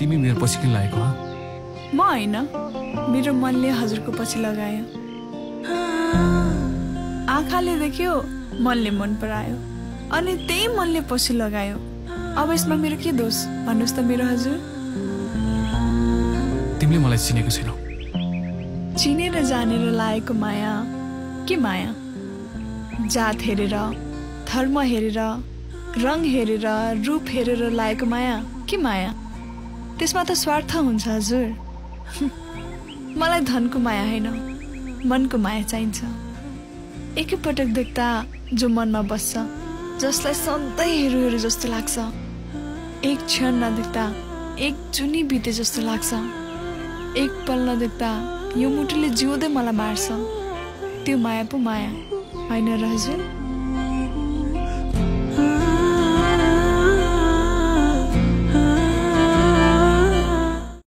तिमी मेरो पछि किन लागेको हो? म हैन, मेरो मनले हजुरको पछि लगायो। आँखाले देख्यो, मनले मन परायो, अनि त्यही मनले पछि लगायो। अब यसमा मेरो के दोष भन्नुस् त मेरो हजुर? तिमीले मलाई चिनेको छैनौ। चिनेर जानेर लागेको माया के माया? जात हेरेर, धर्म हेरेर, रङ हेरेर, रूप हेरेर लागेको माया के माया? त्यसमा त स्वार्थ हुन्छ हजुर। मलाई धनको माया हैन, मनको माया चाहिन्छ। एकैपटक देख्दा जो मनमा बस्छ, जसलाई सधैँ हेरु हेरु जस्तो लाग्छ, एक क्षण नदेख्दा एक जुनी बिते जस्तो लाग्छ, एक पल नदेख्दा यो मुटुले जिउँदै मलाई मार्छ। त्यो माया पो माया हैन र हजुर?